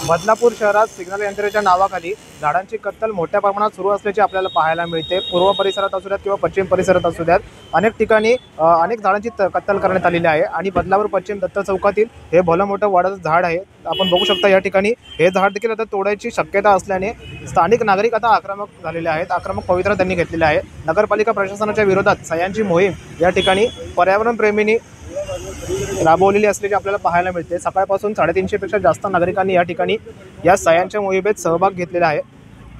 बदलापूर शहरात सिग्नल यंत्रणेच्या नावाखाली झाडांची कत्तल मोठ्या प्रमाणात सुरू असल्याचे आपल्याला पाहायला मिळते। पूर्व परिसरात असू द्यात किंवा पश्चिम परिसरात असू द्यात, अनेक ठिकाणी अनेक झाडांची कत्तल करण्यात आलेली आहे। आणि बदलापूर पश्चिम दत्त चौकातील हे भलं मोठं वडाचं झाड आहे। आपण बघू शकता या ठिकाणी हे झाड देखील आता तोडायची शक्यता असल्याने स्थानिक नागरिक आता आक्रमक झालेले आहेत, आक्रमक पवित्रा त्यांनी घेतलेला आहे। नगरपालिका प्रशासनाच्या विरोधात सह्यांची मोहीम या ठिकाणी पर्यावरण प्रेमींनी राबवलेली असल्याचे आपल्याला पाहायला मिळते। सकाळपासून 350 पेक्षा जास्त नागरिकांनी या ठिकाणी या सह्यांच्या मोहिमेत सहभाग घेतलेला आहे।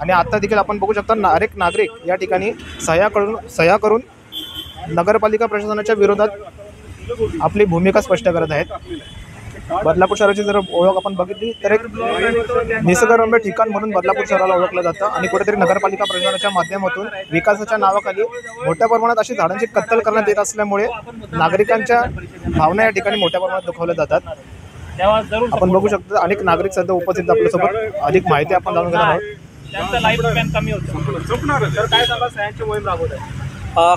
आणि आता देखील आपण बघू शकता अनेक नागरिक या ठिकाणी सह्या करून नगरपालिका प्रशासनाच्या विरोधात आपली भूमिका स्पष्ट करत आहेत। बदलापूर शहराची जर ओळख आपण बघितली तर एक निसर्गरम्य ठिकाण म्हणून बदलापूर शहराला ओळखलं जातं। आणि कुठेतरी नगरपालिका प्रशासनाच्या माध्यमातून विकासाच्या नावाखाली मोठ्या प्रमाणात अशी झाडांची कत्तल करण्यात येत असल्यामुळे नागरिकांच्या भावना या ठिकाणी मोठ्या प्रमाणात दुखावल्या जातात। आपण बघू शकतो अनेक नागरिक सध्या उपस्थित आपल्यासोबत अधिक माहिती आपण जाणून घेणार आहोत। त्यांचा लाईफ स्पॅन कमी होतो। तर काय सांगा, सह्यांची मोहीम राबवत आहे?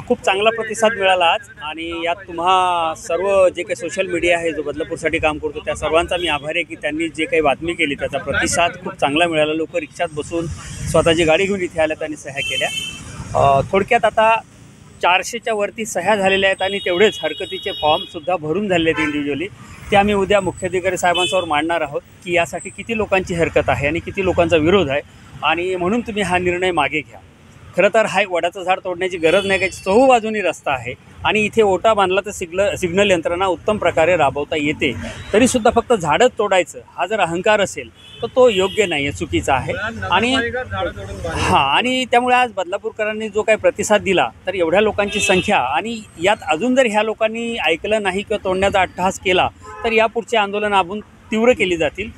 खूप चांगला प्रतिसाद मिळाला आज। आणि यात तुम्हा सर्व जे काही सोशल मीडिया आहे जो बदलापूरसाठी काम करतो त्या सर्वांचा मी आभारी आहे की त्यांनी जे काही बातमी केली त्याचा प्रतिसाद खूप चांगला मिळाला। लोक रिक्षात बसून स्वतःची गाडी घेऊन इथे आल्या, त्यांनी सह्या केल्या। थोडक्यात आता 400च्या वरती सह्या झालेल्या आहेत आणि तेवढेच हरकतीचे फॉर्मसुद्धा भरून झालेले आहेत इंडिव्हिज्युअली। ते आम्ही उद्या मुख्याधिकारी साहेबांसमोर मांडणार आहोत की यासाठी किती लोकांची हरकत आहे आणि किती लोकांचा विरोध आहे आणि म्हणून तुम्ही हा निर्णय मागे घ्या। खरं तर हा वडाचं झाड तोडण्याची गरज नाही, काही चहूबाजूनी रस्ता आहे आणि इथे ओटा बांधला तर सिग्नल यंत्रणा उत्तम प्रकारे राबवता येते। तरीसुद्धा फक्त झाडच तोडायचं हा जर अहंकार असेल तर तो योग्य नाही आहे, चुकीचा आहे। आणि त्यामुळे आज बदलापूरकरांनी जो काही प्रतिसाद दिला तर एवढ्या लोकांची संख्या आणि यात अजून जर ह्या लोकांनी ऐकलं नाही किंवा तोडण्याचा अट्टहास केला तर यापुढचे आंदोलन आपण तीव्र केली जातील।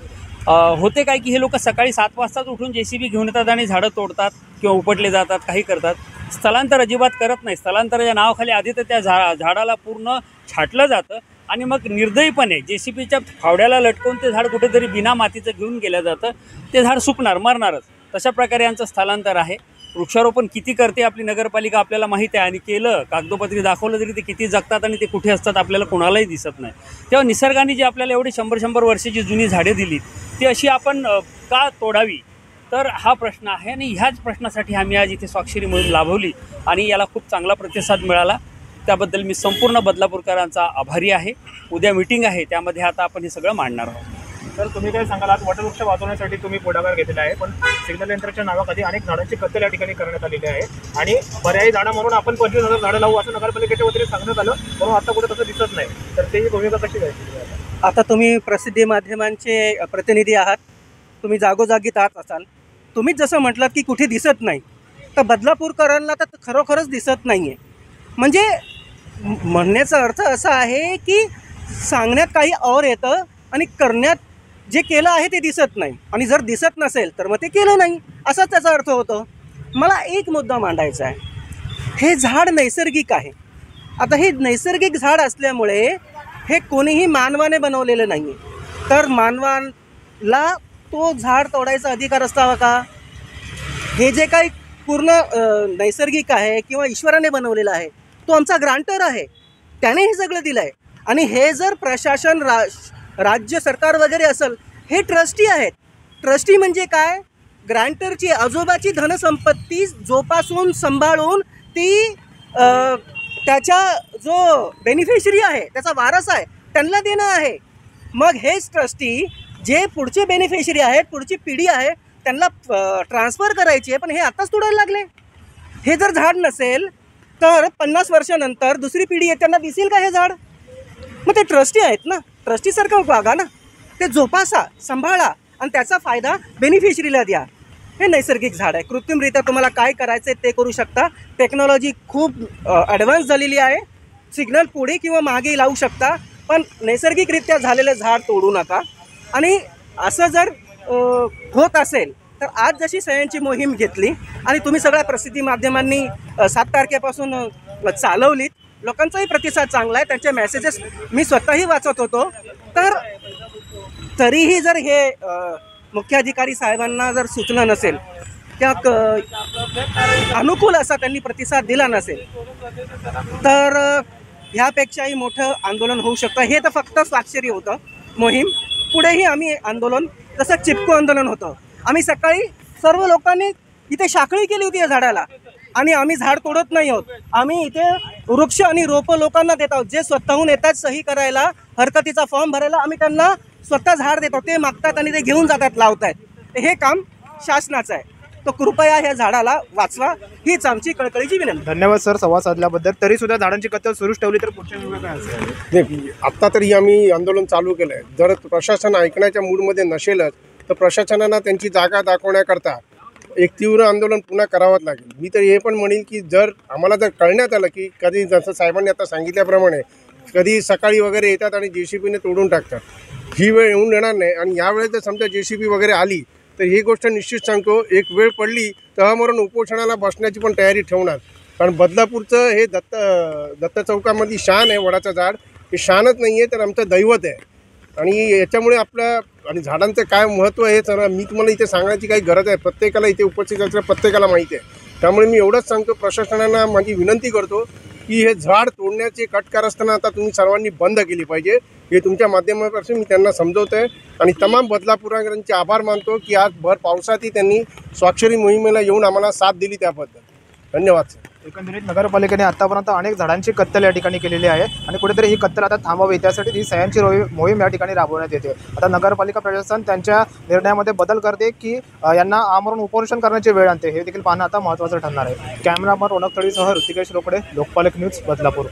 होते काय की हे लोक सकाळी 7 वाजताच उठून JCB घेऊन येतात आणि झाडं तोडतात किंवा उपटले जातात, काही करतात। स्थलांतर अजिबात करत नाही। स्थलांतराच्या नावाखाली आधी तर त्या झाडाला पूर्ण छाटलं जातं आणि मग निर्दयीपणे JCBच्या फावड्याला लटकवून ते झाड कुठेतरी बिना मातीचं घेऊन गेलं जातं। ते झाड सुकणार, मरणारच। तशा प्रकारे यांचं स्थलांतर आहे। वृक्षारोपण किती करते आपली नगरपालिका आपल्याला माहीत आहे आणि केलं, कागदोपत्री दाखवलं तरी ते किती जगतात आणि ते कुठे असतात आपल्याला कोणालाही दिसत नाही। तेव्हा निसर्गाने जी आपल्याला एवढी 100-100 वर्षाची जुनी झाडे दिली ती अशी आपण का तोडावी, तर हा प्रश्न आहे। आणि ह्याच प्रश्नासाठी आम्ही आज इथे स्वाक्षरी मोहीम लाभवली आणि याला खूप चांगला प्रतिसाद मिळाला। त्याबद्दल मी संपूर्ण बदलापूरकरांचा आभारी आहे। उद्या मीटिंग आहे, त्यामध्ये आता आपण हे सगळं मांडणार आहोत। तर तुम्ही काय सांगाल, आज वटवृक्ष वाचवण्यासाठी तुम्ही पुढाकार घेतलेला आहे, पण सिग्नल यंत्रणेच्या नावाखाली अनेक झाडांची कत्तल या ठिकाणी करण्यात आलेली आहे आणि पर्यायी झाडं म्हणून आपण 25,000 झाडं लावू असं नगरपालिकेच्या वतीने सांगण्यात आलं, म्हणून आता कुठे तसं दिसत नाही। तर त्याची भूमिका कशी घ्यायची? आता तुम्ही प्रसिद्धी माध्यमांचे प्रतिनिधी आहात, तुम्ही जागोजागी जात असाल। तुम्हीच जसं म्हटलात की कुठे दिसत नाही, तर बदलापूरकरांना तर खरोखरच दिसत नाही आहे। म्हणजे म्हणण्याचा अर्थ असा आहे की सांगण्यात काही और येतं आणि करण्यात जे केलं आहे ते दिसत नाही, आणि जर दिसत नसेल तर मग ते केलं नाही असाच त्याचा अर्थ होतो। मला एक मुद्दा मांडायचा आहे, हे झाड नैसर्गिक आहे। आता हे नैसर्गिक झाड असल्यामुळे हे कोणीही मानवाने बनवलेलं नाही आहे, तर मानवाला तो झाड तोडायचा अधिकार असावा का? हे जे काही पूर्ण नैसर्गिक आहे किंवा ईश्वराने बनवलेलं आहे तो आमचा ग्रांटर आहे, त्याने हे सगळं दिलं आहे। आणि हे जर प्रशासन राज्य सरकार वगैरे असेल, हे ट्रस्टी आहेत। ट्रस्टी म्हणजे काय? ग्रांटरची आजोबाची धनसंपत्ती जोपासून सांभाळून ती त्याच्या जो बेनिफिशरी आहे, त्याचा वारस आहे, त्यांना देणं आहे। मग हेच ट्रस्टी जे पुढचे बेनिफिशरी आहेत, पुढची पिढी आहे, त्यांना ट्रान्सफर करायची आहे, पण हे आत्ताच तोडायला लागले। हे जर झाड नसेल तर 50 वर्षानंतर दुसरी पिढी आहे, त्यांना दिसेल का हे झाड? मग ते ट्रस्टी आहेत ना, ट्रस्टीसारखं वागा ना, ते जोपासा, सांभाळा आणि त्याचा फायदा बेनिफिशरीला द्या। हे नैसर्गिक झाड आहे। कृत्रिमरित्या तुम्हाला काय करायचं आहे ते करू शकता। टेक्नॉलॉजी खूप ॲडव्हान्स झालेली आहे, सिग्नल पुढे किंवा मागे लावू शकता, पण नैसर्गिकरित्या झालेलं झाड तोडू नका। आणि असं जर होत असेल तर आज जशी सह्यांची मोहीम घेतली आणि तुम्ही सगळ्या प्रसिद्धी माध्यमांनी 7 तारखेपासून चालवलीत, लोकांचाही प्रतिसाद चांगला आहे, त्यांचे मेसेजेस मी स्वतःही वाचत होतो। तर तरीही जर हे मुख्याधिकारी साहेबांना जर सूचना नसेल, त्या अनुकूल असा त्यांनी प्रतिसाद दिला नसेल, तर ह्यापेक्षाही मोठं आंदोलन होऊ शकतं। हे तर फक्त स्वाक्षरी होतं मोहीम, पुढेही आम्ही आंदोलन जसं चिपको आंदोलन होतं. आम्ही सकाळी सर्व लोकांनी इथे साखळी केली होती या झाडाला, आणि आम्ही झाड तोडत नाही आहोत. आम्ही इथे वृक्ष आणि रोपं लोकांना देत आहोत. जे स्वतःहून येतात सही करायला, हरकतीचा फॉर्म भरायला, आम्ही त्यांना स्वतः झाड देतो. ते मागतात आणि ते घेऊन जातात, लावतायत. हे काम शासनाचं आहे. तो कृपया ह्या झाडाला वाचवा, हीच आमची कळकळीची विनंती. धन्यवाद सर संवाद साधल्याबद्दल. तरी सुद्धा झाडांची कत्तल सुरूच ठेवली तर पुढच्या वेळी काय असेल? आत्ता तरी आम्ही आंदोलन चालू केलं आहे. जर प्रशासन ऐकण्याच्या मूडमध्ये नसेलच तर प्रशासनाला त्यांची जागा दाखवण्याकरता एक तीव्र आंदोलन पुन्हा करावंच लागेल. मी तर हे पण म्हणेन की जर आम्हाला जर कळण्यात आलं की कधी जसं साहेबांनी आता सांगितल्याप्रमाणे कधी सकाळी वगैरे येतात आणि JCBने तोडून टाकतात, ही वेळ येऊन येणार नाही. आणि यावेळेस जर समजा JCB वगैरे आली तर ही गोष्ट निश्चित सांगतो, एक वेळ पडली तहामरण उपोषणाला बसण्याची पण तयारी ठेवणार. कारण बदलापूरचं हे दत्त चौकामध्ये शान आहे, वडाचं झाड. हे शानच नाही आहे तर आमचं दैवत आहे. आणि याच्यामुळे आपल्या आणि झाडांचं काय महत्त्व आहे तर मी तुम्हाला इथे सांगण्याची काही गरज आहे. प्रत्येकाला इथे उपस्थित असलेल्या प्रत्येकाला माहिती आहे. त्यामुळे मी एवढंच सांगतो, प्रशासनाला माझी विनंती करतो की हे झाड तोडण्याचे कटकार असताना आता तुम्ही सर्वांनी बंद केली पाहिजे. हे तुमच्या माध्यमापासून मी त्यांना समजवतो आहे. आणि तमाम बदलापूरकरांचे आभार मानतो की आज भर पावसातही त्यांनी स्वाक्षरी मोहिमेला येऊन आम्हाला साथ दिली त्याबद्दल. धन्यवाद सर. एकंदरीत नगरपालिकेने आतापर्यंत अनेक झाडांची कत्तल या ठिकाणी केलेली आहे आणि कुठेतरी ही कत्तल आता थांबावी, त्यासाठी ही सह्यांची मोहीम या ठिकाणी राबवण्यात येते. आता नगरपालिका प्रशासन त्यांच्या निर्णयामध्ये बदल करते की यांना आमरण उपोषण करण्याची वेळ आणते, हे देखील पाहणं आता महत्त्वाचं ठरणार आहे. Cameraman Ronak तळीसह Rutikesh Rokade, लोकपालक news, Badlapur.